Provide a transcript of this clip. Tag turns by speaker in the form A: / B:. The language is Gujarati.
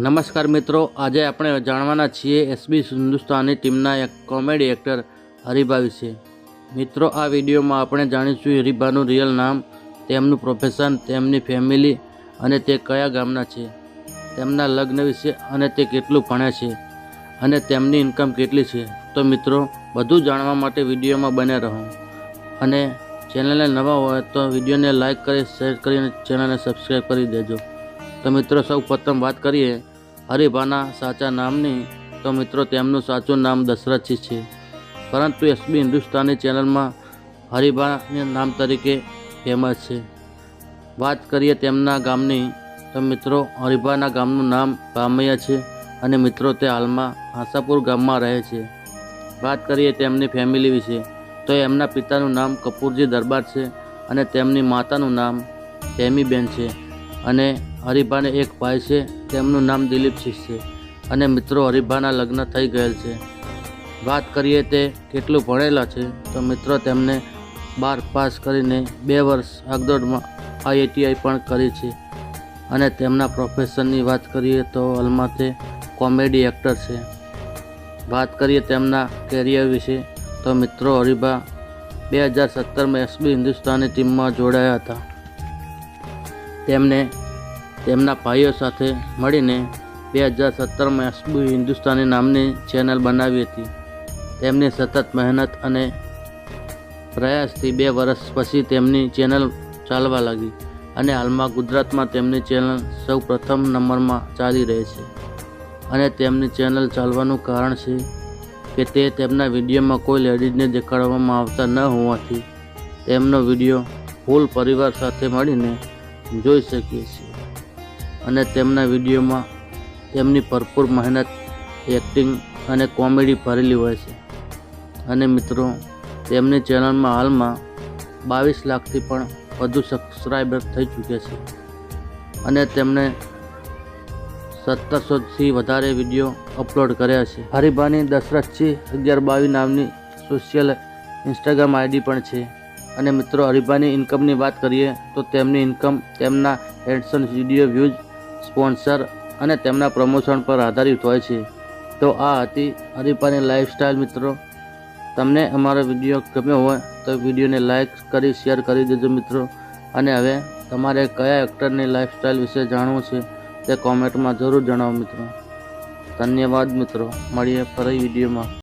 A: નમસ્કાર મિત્રો, આજે આપણે જાણવાના છીએ એસબી હિન્દુસ્તાની ટીમના એક કોમેડી એક્ટર હરીભા વિશે। મિત્રો, આ વિડીયોમાં આપણે જાણીશું હરીભાનું રિયલ નામ, તેમનું પ્રોફેશન, તેમની ફેમિલી અને તે કયા ગામના છે, તેમના લગ્ન વિશે અને તે કેટલું ભણે છે અને તેમની ઇન્કમ કેટલી છે। તો મિત્રો, બધું જાણવા માટે વિડીયોમાં બને રહો અને ચેનલને નવા હોય તો વિડીયોને લાઇક કરી, શેર કરીને ચેનલને સબસ્ક્રાઈબ કરી દેજો। તો મિત્રો, સૌ પ્રથમ વાત કરીએ હરીભાના સાચા નામની, તો મિત્રો તેમનું સાચું નામ દશરથજી છે, પરંતુ એસબી હિન્દુસ્તાની ચેનલમાં હરીભાના નામ તરીકે ફેમસ છે। વાત કરીએ તેમના ગામની, તો મિત્રો હરીભાના ગામનું નામ બામૈયા છે અને મિત્રો તે હાલમાં આશાપુર ગામમાં રહે છે। વાત કરીએ તેમની ફેમિલી વિશે, તો એમના પિતાનું નામ કપૂરજી દરબાર છે અને તેમની માતાનું નામ હેમીબેન છે અને હરીભાને એક ભાઈ છે, તેમનું નામ દિલીપસિંહ છે અને મિત્રો હરીભાના લગ્ન થઈ ગયેલ છે। વાત કરીએ તે કેટલું ભણેલા છે, તો મિત્રો તેમને 12 પાસ કરીને 2 વર્ષ આગદોડમાં IITI પણ કરી છે અને તેમના પ્રોફેશનની વાત કરીએ તો હાલમાં તે કોમેડી એક્ટર છે। વાત કરીએ તેમના કેરિયર વિશે, તો મિત્રો હરીભા 2017માં એસબી હિન્દુસ્તાની ટીમમાં જોડાયા હતા। તેમને તેમના ભાઈઓ સાથે મળીને 2017માં એસબી હિન્દુસ્તાની નામની ચેનલ બનાવી હતી। તેમની સતત મહેનત અને પ્રયાસથી 2 વર્ષ પછી તેમની ચેનલ ચાલવા લાગી અને હાલમાં ગુજરાતમાં તેમની ચેનલ સૌ પ્રથમ નંબરમાં ચાલી રહી છે અને તેમની ચેનલ ચાલવાનું કારણ છે કે તે તેમના વિડીયોમાં કોઈ લેડીઝને દેખાડવામાં આવતા ન હોવાથી તેમનો વિડીયો ફૂલ પરિવાર સાથે મળીને જોઈ શકીએ છીએ અને તેમના વિડીયોમાં તેમની ભરપૂર મહેનત, એક્ટિંગ અને કોમેડી ભરેલી હોય છે અને મિત્રો તેમની ચેનલમાં હાલમાં 22 લાખથી પણ વધુ સબસ્ક્રાઈબર થઈ ચૂક્યા છે અને તેમણે 1700થી વધારે વિડીયો અપલોડ કર્યા છે। હરીભાની દશરથજી 1122 નામની સોશિયલ ઇન્સ્ટાગ્રામ ID પણ છે અને મિત્રો હરીભાની ઇન્કમની વાત કરીએ તો તેમની ઇન્કમ તેમના એડસન્સ વિડીયો વ્યૂઝ, સ્પોન્સર અને તેમના પ્રમોશન પર આધારિત હોય છે। તો આ હતી હરીભાની લાઈફસ્ટાઈલ। મિત્રો, તમને અમારો વિડીયો ગમ્યો હોય તો વિડીયોને લાઈક કરી, શેર કરી દેજો મિત્રો, અને હવે તમારે કયા એક્ટરની લાઈફસ્ટાઈલ વિશે જાણવું છે તે કોમેન્ટમાં જરૂર જણાવો મિત્રો। ધન્યવાદ મિત્રો, મળીએ ફરી વિડીયોમાં।